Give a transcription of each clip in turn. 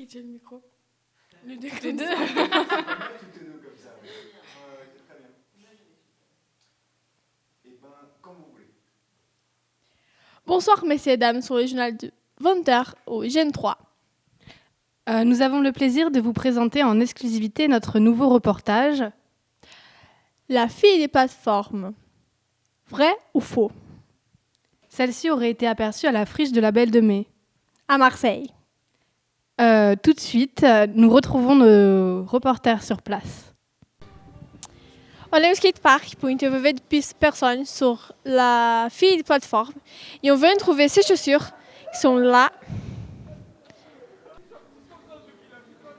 tiens le micro. Les deux. Les deux. Toutes les deux comme ça. C'est très bien. Et ben, comme vous voulez. Bonsoir, messieurs et dames, sur le journal de 20h au Gen 3. Nous avons le plaisir de vous présenter en exclusivité notre nouveau reportage. La fille des plateformes. Vrai ou faux? Celle-ci aurait été aperçue à la friche de la Belle de Mai. À Marseille. Tout de suite, nous retrouvons nos reporters sur place. On est au skatepark pour interviewer des personnes sur la fille des plateformes. Et on vient de trouver ces chaussures qui sont là.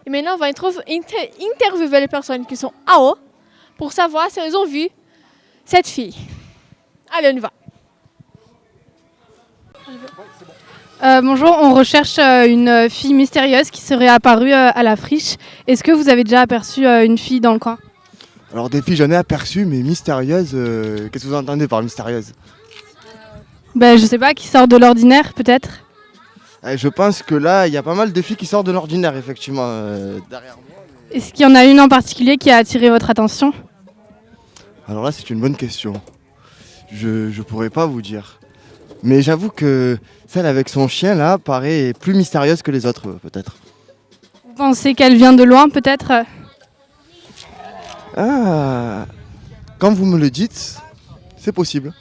Et maintenant, on va interviewer les personnes qui sont en haut pour savoir si elles ont vu cette fille. Allez, on y va. Bonjour, on recherche une fille mystérieuse qui serait apparue à la friche. Est-ce que vous avez déjà aperçu une fille dans le coin? Alors des filles, j'en ai aperçues, mais mystérieuses, qu'est-ce que vous entendez par mystérieuse? Je sais pas, qui sort de l'ordinaire peut-être? Je pense que là, il y a pas mal de filles qui sortent de l'ordinaire, effectivement, derrière moi. Est-ce qu'il y en a une en particulier qui a attiré votre attention? Alors là, c'est une bonne question. Je pourrais pas vous dire. Mais j'avoue que celle avec son chien, là, paraît plus mystérieuse que les autres, peut-être. Vous pensez qu'elle vient de loin peut-être? Ah, quand vous me le dites, c'est possible.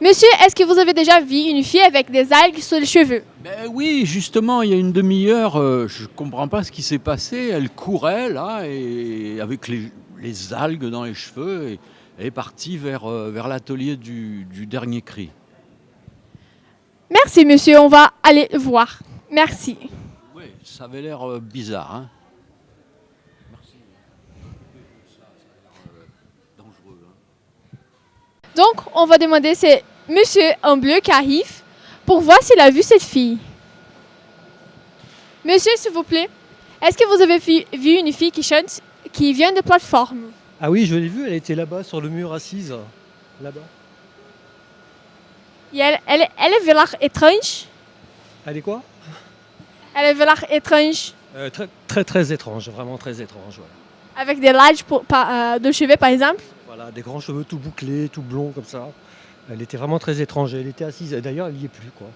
Monsieur, est-ce que vous avez déjà vu une fille avec des algues sur les cheveux? Oui, justement, il y a une demi-heure, je ne comprends pas ce qui s'est passé. Elle courait là, et avec les algues dans les cheveux, et elle est partie vers l'atelier du dernier cri. Merci, monsieur. On va aller voir. Merci. Oui, ça avait l'air bizarre. Hein. Merci. Ça a l'air dangereux. Hein. Donc, on va demander, c'est monsieur en bleu qui arrive pour voir s'il a vu cette fille. Monsieur, s'il vous plaît, est-ce que vous avez vu une fille qui chante, qui vient de plateforme? Ah oui, je l'ai vue, elle était là-bas sur le mur assise, là-bas. Et elle avait l'air étrange. Elle est quoi? Elle avait l'air étrange. Très, très très étrange, vraiment très étrange. Voilà. Avec des lages de cheveux, par exemple. Voilà, des grands cheveux tout bouclés, tout blonds comme ça. Elle était vraiment très étrange, elle était assise, d'ailleurs elle n'y est plus quoi.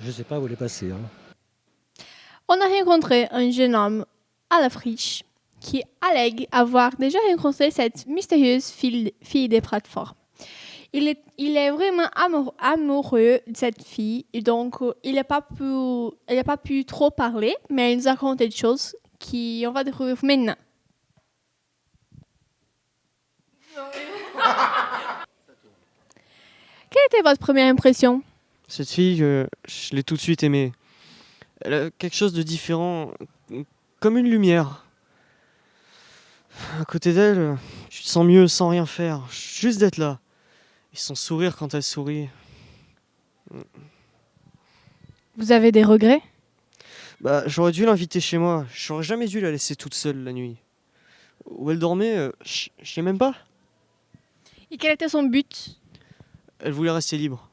Je sais pas où elle est passée. Hein. On a rencontré un jeune homme à la friche qui allègue avoir déjà rencontré cette mystérieuse fille des plateformes. Il est vraiment amoureux de cette fille et donc il n'a pas pu trop parler, mais il nous a raconté des choses qu'on va découvrir maintenant. Quelle était votre première impression? Cette fille, je l'ai tout de suite aimée. Elle a quelque chose de différent, comme une lumière. À côté d'elle, tu te sens mieux sans rien faire, juste d'être là. Et son sourire quand elle sourit. Vous avez des regrets? J'aurais dû l'inviter chez moi. J'aurais jamais dû la laisser toute seule la nuit. Où elle dormait, je sais même pas. Et quel était son but? Elle voulait rester libre.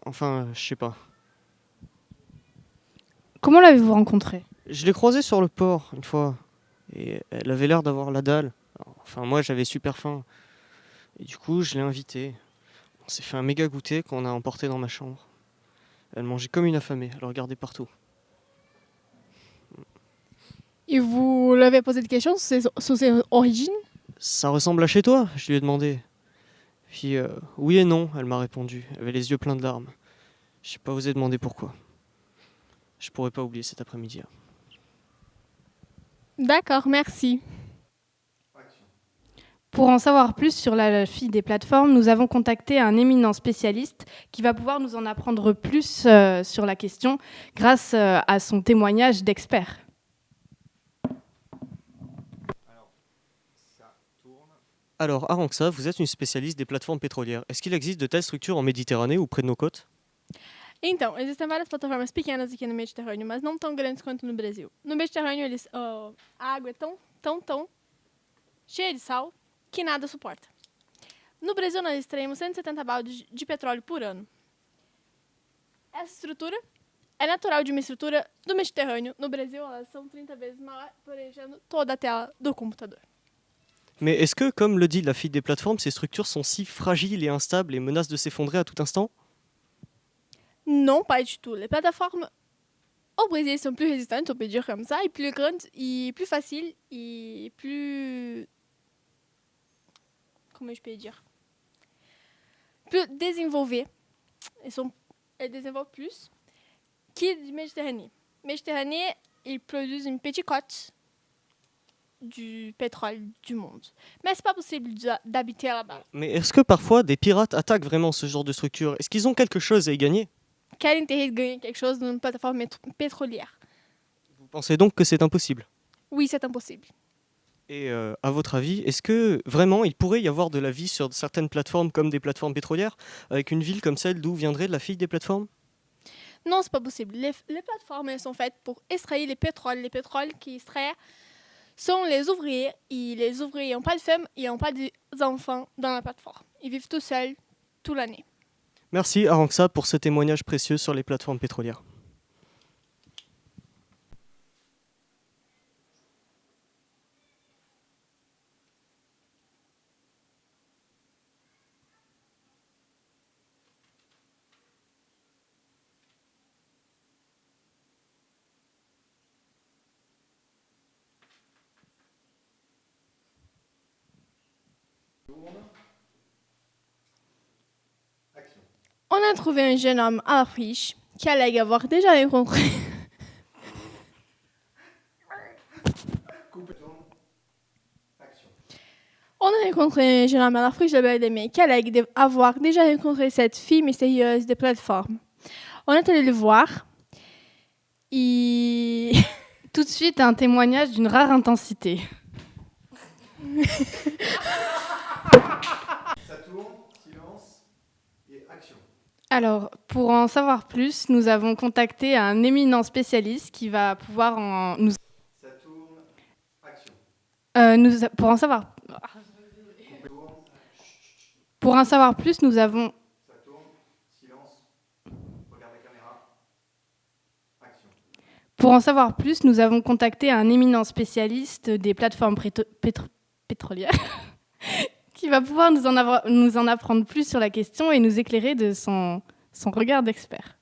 Enfin, je sais pas. Comment l'avez-vous rencontrée? Je l'ai croisée sur le port une fois. Et elle avait l'air d'avoir la dalle. Enfin, moi, j'avais super faim. Et du coup, je l'ai invitée. On s'est fait un méga goûter qu'on a emporté dans ma chambre. Elle mangeait comme une affamée. Elle regardait partout. Et vous lui avez posé des questions sur ses origines? Ça ressemble à chez toi, je lui ai demandé. Puis, oui et non, elle m'a répondu. Elle avait les yeux pleins de larmes. J'ai pas osé demander pourquoi. Je pourrais pas oublier cet après-midi. D'accord, merci. Pour en savoir plus sur la fille des plateformes, nous avons contacté un éminent spécialiste qui va pouvoir nous en apprendre plus sur la question grâce à son témoignage d'expert. Alors, Aranxa, vous êtes une spécialiste des plateformes pétrolières. Est-ce qu'il existe de telles structures en Méditerranée ou près de nos côtes? Então, existem várias plataformas pequenas aqui no Mediterrâneo, mas não tão grandes quanto no Brasil. No Mediterrâneo, a água é tão cheia de sal que nada suporta. No Brasil, nós extraímos 170 baldes de petróleo por ano. Essa estrutura é natural de uma estrutura do Mediterrâneo. No Brasil, elas são 30 vezes maior, preenchendo toda a tela do computador. Mais est-ce que, comme le dit la fille des plateformes, ces structures sont si fragiles et instables et menacent de s'effondrer à tout instant? Non, pas du tout. Les plateformes au Brésil sont plus résistantes, on peut dire comme ça, et plus grandes, et plus faciles, et plus... Comment je peux dire? Plus désenvolvées. Elles désenvolvent plus que du Méditerranée. Méditerranée, ils produisent une petite cote du pétrole du monde. Mais c'est pas possible d'habiter là-bas. Mais est-ce que parfois des pirates attaquent vraiment ce genre de structure? Est-ce qu'ils ont quelque chose à y gagner? Quel intérêt de gagner quelque chose d'une plateforme pétrolière? Vous pensez donc que c'est impossible? Oui, c'est impossible. Et à votre avis, est-ce que vraiment il pourrait y avoir de la vie sur certaines plateformes comme des plateformes pétrolières, avec une ville comme celle d'où viendrait la fille des plateformes? Non, c'est pas possible. Les plateformes, elles sont faites pour extraire les pétroles. Les pétroles qui extraient sont les ouvriers. Et les ouvriers n'ont pas de femmes, ils n'ont pas d'enfants dans la plateforme. Ils vivent tout seuls, toute l'année. Merci Aranksa pour ce témoignage précieux sur les plateformes pétrolières. On a trouvé un jeune homme à la friche qui allait avoir déjà rencontré. On a rencontré un jeune homme à la friche de Belle-Aimée qui allait avoir déjà rencontré cette fille mystérieuse des plateformes. On est allé le voir et... Tout de suite, un témoignage d'une rare intensité. Ça tourne, silence et action. Alors, pour en savoir plus, nous avons contacté un éminent spécialiste qui va pouvoir nous... Ça tourne, action. Pour en savoir plus, nous avons... Ça tourne, silence, regarde la caméra, action. Pour en savoir plus, nous avons contacté un éminent spécialiste des plateformes pétrolières qui va pouvoir nous en apprendre plus sur la question et nous éclairer de son regard d'expert.